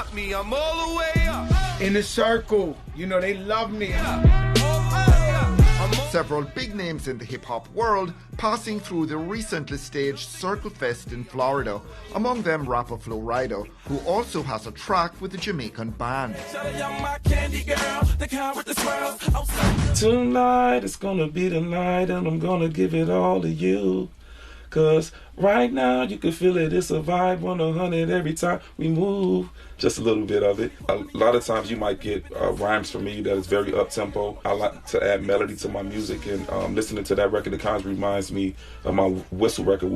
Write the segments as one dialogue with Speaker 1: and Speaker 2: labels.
Speaker 1: block me, I'm all the way up.
Speaker 2: In the circle, you know, they love me.
Speaker 3: Several big names in the hip-hop world passing through the recently staged Circle Fest in Florida, among them rapper Flo Rida, who also has a track with the Jamaican band.
Speaker 4: Tonight is gonna be the night and I'm gonna give it all to you. Cause right now you can feel it, it's a vibe 100 every time we move. Just a little bit of it. A lot of times you might get rhymes from me that is very up-tempo. I like to add melody to my music, and listening to that record, it kind of reminds me of my Whistle record,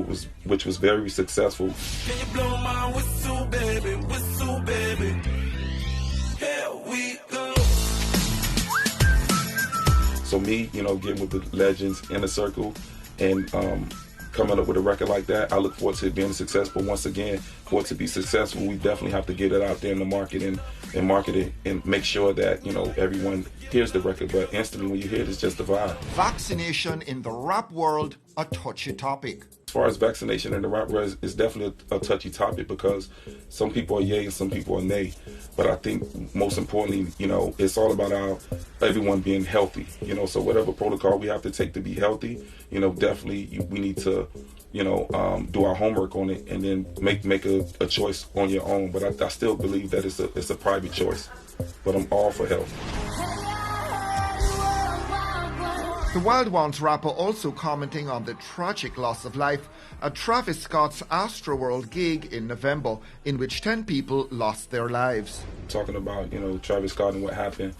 Speaker 4: which was very successful.
Speaker 5: Can you blow my whistle, baby, whistle, baby? Here we go.
Speaker 4: So me, you know, getting with the legends in a circle and coming up with a record like that, I look forward to it being successful. Once again, for it to be successful, we definitely have to get it out there in the market and market it and make sure that, you know, everyone hears the record. But instantly when you hear it, it's just a vibe.
Speaker 3: Vaccination in the rap world, a touchy topic.
Speaker 4: As far as vaccination in the rap world, it's definitely a touchy topic because some people are yay and some people are nay. But I think most importantly, you know, it's all about everyone being healthy. You know, so whatever protocol we have to take to be healthy, you know, definitely we need to, you know, do our homework on it and then make a choice on your own. But I still believe that it's a private choice. But I'm all for health.
Speaker 3: The Wild Ones rapper also commenting on the tragic loss of life at Travis Scott's Astroworld gig in November, in which 10 people lost their lives.
Speaker 4: Talking about, you know, Travis Scott and what happened,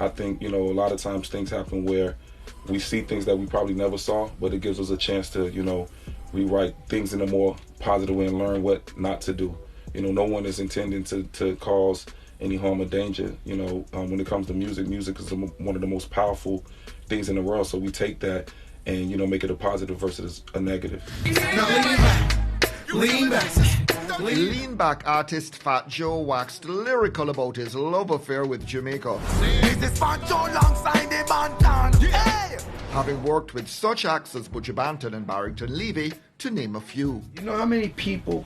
Speaker 4: I think, you know, a lot of times things happen where we see things that we probably never saw, but it gives us a chance to, you know, rewrite things in a more positive way and learn what not to do. You know, no one is intending to cause any harm or danger. You know, when it comes to music is one of the most powerful things in the world. So we take that and, you know, make it a positive versus a negative.
Speaker 3: Lean back artist Fat Joe waxed lyrical about his love affair with Jamaica. Having worked with such acts as Butcher Banton and Barrington Levy, to name a few.
Speaker 2: You know how many people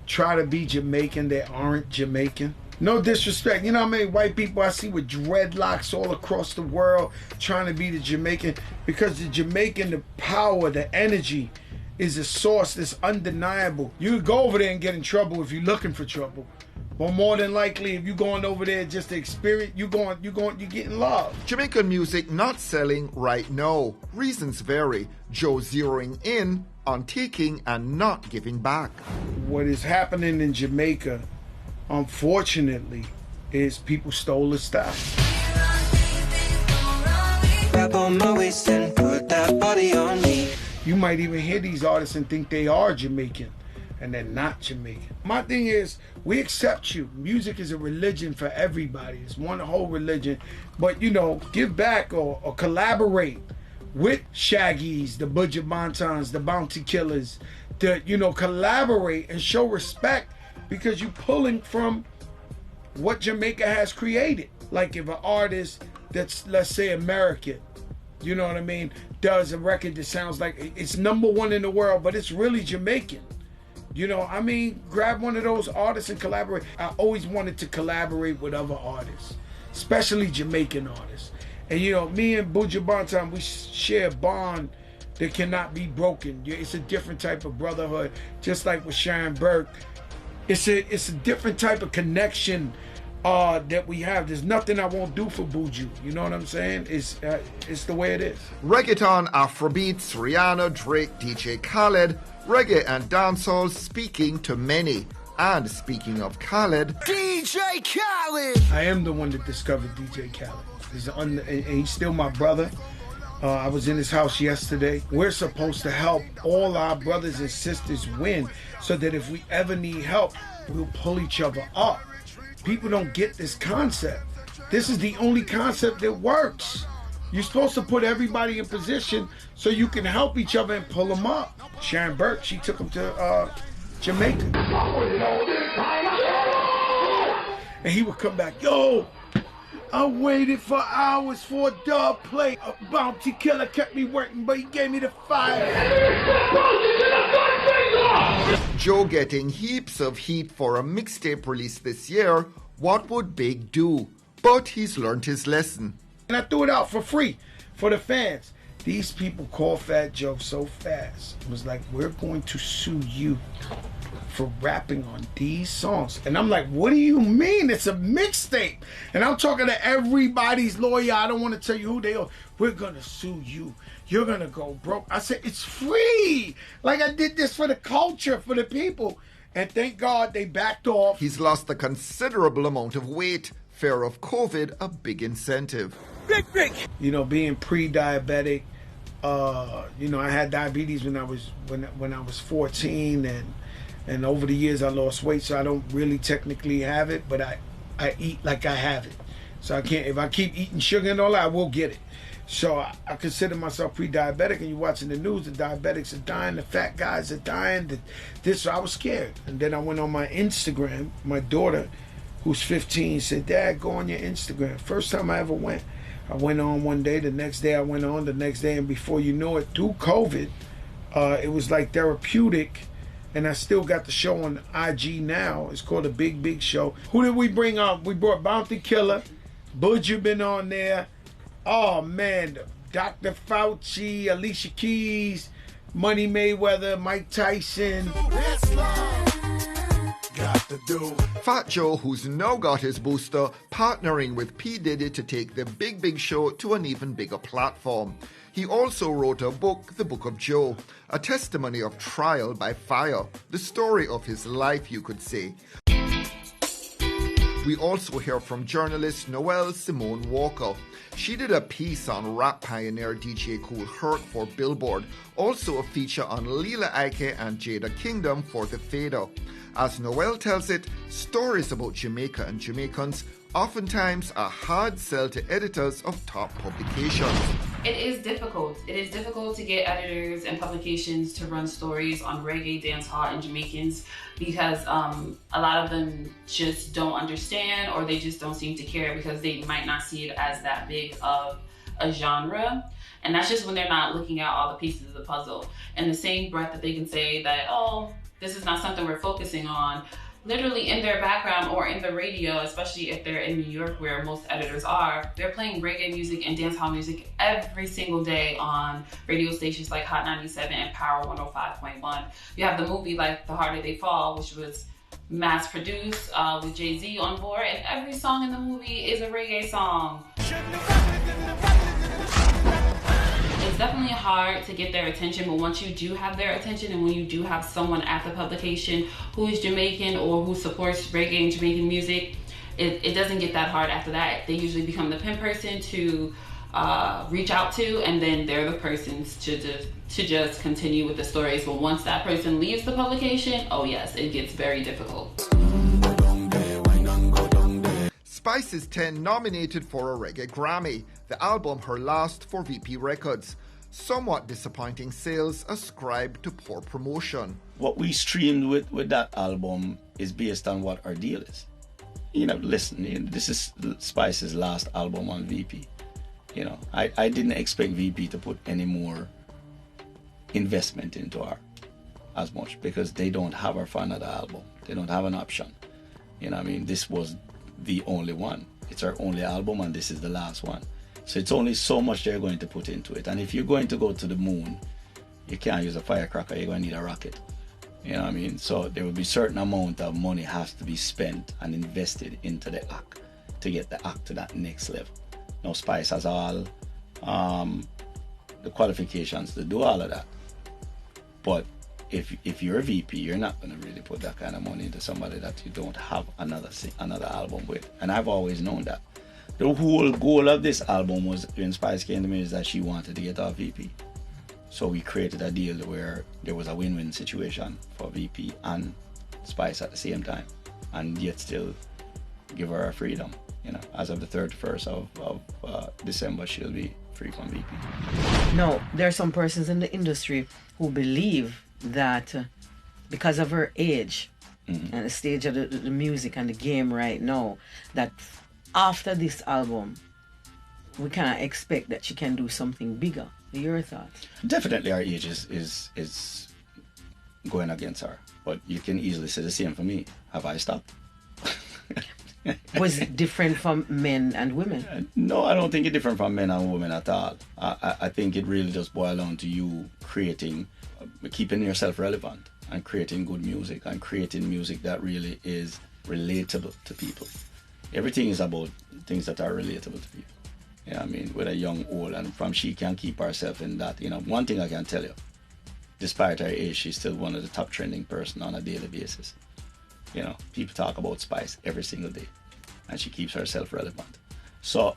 Speaker 2: try to be Jamaican that aren't Jamaican? No disrespect. You know how many white people I see with dreadlocks all across the world trying to be the Jamaican? Because the Jamaican, the power, the energy is a source that's undeniable. You could go over there and get in trouble if you're looking for trouble. But more than likely, if you're going over there just to experience, you're getting love.
Speaker 3: Jamaican music not selling right now. Reasons vary. Joe zeroing in on taking and not giving back.
Speaker 2: What is happening in Jamaica, unfortunately, is people stole the stuff.
Speaker 5: Grab on my waist and put that body on me.
Speaker 2: You might even hear these artists and think they are Jamaican, and they're not Jamaican. My thing is, we accept you. Music is a religion for everybody. It's one whole religion. But, you know, give back or collaborate with Shaggy's, the Butcher Bantans, the Bounty Killers, to, you know, collaborate and show respect because you're pulling from what Jamaica has created. Like if an artist that's, let's say, American, you know what I mean, does a record that sounds like it's #1 in the world, but it's really Jamaican. You know, I mean, grab one of those artists and collaborate. I always wanted to collaborate with other artists, especially Jamaican artists. And, you know, me and Buju Banton, we share a bond that cannot be broken. It's a different type of brotherhood, just like with Sharon Burke. It's a different type of connection that we have. There's nothing I won't do for Buju. You know what I'm saying? It's the way it is.
Speaker 3: Reggaeton, Afrobeats, Rihanna, Drake, DJ Khaled, reggae and dancehall speaking to many. And speaking of Khaled,
Speaker 1: DJ Khaled!
Speaker 2: I am the one that discovered DJ Khaled. And he's still my brother. I was in his house yesterday. We're supposed to help all our brothers and sisters win so that if we ever need help, we'll pull each other up. People don't get this concept. This is the only concept that works. You're supposed to put everybody in position so you can help each other and pull them up. Sharon Burke, she took him to Jamaica. And he would come back, yo, I waited for hours for a dub plate. A bounty killer kept me working, but he gave me the fire.
Speaker 3: Joe getting heaps of heat for a mixtape release this year, What would Big do? But he's learned his lesson.
Speaker 2: And I threw it out for free for the fans. These people call Fat Joe so fast. It was like, we're going to sue you for rapping on these songs. And I'm like, what do you mean? It's a mixtape. And I'm talking to everybody's lawyer. I don't want to tell you who they are. We're going to sue you. You're going to go broke. I said, it's free. Like, I did this for the culture, for the people. And thank God they backed off.
Speaker 3: He's lost a considerable amount of weight. Fear of COVID, a big incentive.
Speaker 1: Big.
Speaker 2: You know, being pre-diabetic, you know, I had diabetes when I was 14, and over the years I lost weight, so I don't really technically have it, but I eat like I have it. So I can't, if I keep eating sugar and all that, I will get it. So I consider myself pre-diabetic, and you're watching the news, the diabetics are dying, the fat guys are dying, so I was scared. And then I went on my Instagram. My daughter, who's 15, said, Dad, go on your Instagram. First time I ever went. I went on one day, the next day I went on, the next day, and before you know it, through COVID, it was like therapeutic, and I still got the show on IG now. It's called The Big Show. Who did we bring on? We brought Bounty Killer, Budger been on there. Oh man, Dr. Fauci, Alicia Keys, Money Mayweather, Mike Tyson.
Speaker 3: Fat Joe, who's now got his booster, partnering with P. Diddy to take the Big Show to an even bigger platform. He also wrote a book, The Book of Joe, a testimony of trial by fire, the story of his life, you could say. We also hear from journalist Noelle Simone Walker. She did a piece on rap pioneer DJ Kool Herc for Billboard, also a feature on Lila Ike and Jada Kingdom for The Fader. As Noelle tells it, stories about Jamaica and Jamaicans oftentimes a hard sell to editors of top publications.
Speaker 6: It is difficult. It is difficult to get editors and publications to run stories on reggae, dancehall, and Jamaicans because a lot of them just don't understand, or they just don't seem to care because they might not see it as that big of a genre. And that's just when they're not looking at all the pieces of the puzzle. In the same breath that they can say that, oh, this is not something we're focusing on, literally in their background or in the radio, especially if they're in New York where most editors are, they're playing reggae music and dancehall music every single day on radio stations like Hot 97 and Power 105.1. You have the movie like The Harder They Fall, which was mass produced with Jay-Z on board, and every song in the movie is a reggae song. It's definitely hard to get their attention, but once you do have their attention and when you do have someone at the publication who is Jamaican or who supports reggae and Jamaican music, it doesn't get that hard after that. They usually become the pin person to reach out to, and then they're the persons to just continue with the stories. But once that person leaves the publication, oh yes, it gets very difficult.
Speaker 3: Spice is 10 nominated for a Reggae Grammy, the album her last for VP Records. Somewhat disappointing sales ascribed to poor promotion.
Speaker 7: What we streamed with that album is based on what our deal is. You know, listen, this is Spice's last album on VP. You know, I didn't expect VP to put any more investment into her as much because they don't have her for another album. They don't have an option. You know what I mean? This was the only one. It's our only album and this is the last one. So it's only so much they're going to put into it. And if you're going to go to the moon, you can't use a firecracker, you're going to need a rocket. You know what I mean? So there will be a certain amount of money has to be spent and invested into the act to get the act to that next level. Now Spice has all the qualifications to do all of that. But if you're a VP, you're not going to really put that kind of money into somebody that you don't have another album with. And I've always known that. The whole goal of this album was, when Spice came to me, is that she wanted to get off VP. So we created a deal where there was a win-win situation for VP and Spice at the same time, and yet still give her her freedom. You know, as of the 31st of December, she'll be free from VP.
Speaker 8: No, there are some persons in the industry who believe that because of her age and the stage of the music and the game right now, that after this album, we can't expect that she can do something bigger. Your thoughts?
Speaker 7: Definitely our age is going against her. But you can easily say the same for me. Have I stopped?
Speaker 8: was different from men and women?
Speaker 7: No, I don't think it's different from men and women at all. I think it really just boils down to you keeping yourself relevant and creating good music and creating music that really is relatable to people. Everything is about things that are relatable to people. You know what I mean? Whether young, old, and from she can keep herself in that. You know, one thing I can tell you, despite her age, she's still one of the top trending person on a daily basis. You know, people talk about Spice every single day, and she keeps herself relevant. So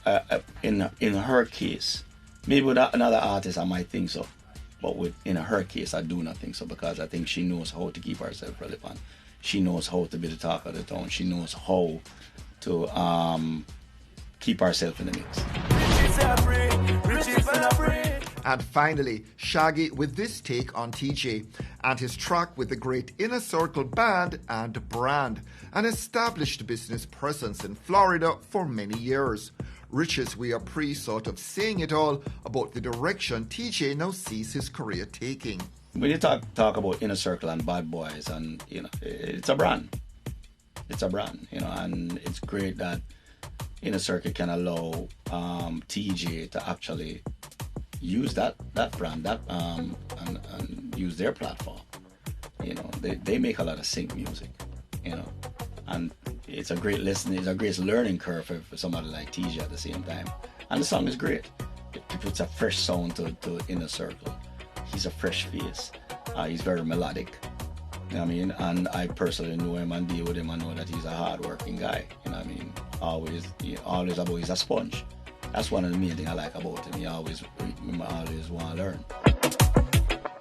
Speaker 7: in her case, maybe with another artist I might think so, but in her case I do not think so, because I think she knows how to keep herself relevant. She knows how to be the talk of the town. She knows how to keep herself in the mix.
Speaker 3: And finally, Shaggy with this take on Teejay and his track with the great Inner Circle band and brand, an established business presence in Florida for many years. Rich's Wii A Pree sort of saying it all about the direction Teejay now sees his career taking.
Speaker 7: When you talk about Inner Circle and Bad Boys, and you know, it's a brand. It's a brand, you know, and it's great that Inner Circle can allow Teejay to actually use that brand and use their platform. You know, they make a lot of sync music, you know, and it's a great listen. It's a great learning curve for somebody like Teejay at the same time. And the song is great. It puts a fresh sound to Inner Circle. He's a fresh face. He's very melodic. You know what I mean? And I personally know him and deal with him and know that he's a hard-working guy. You know what I mean? Always he's a sponge. That's one of the main things I like about him. He always want to learn.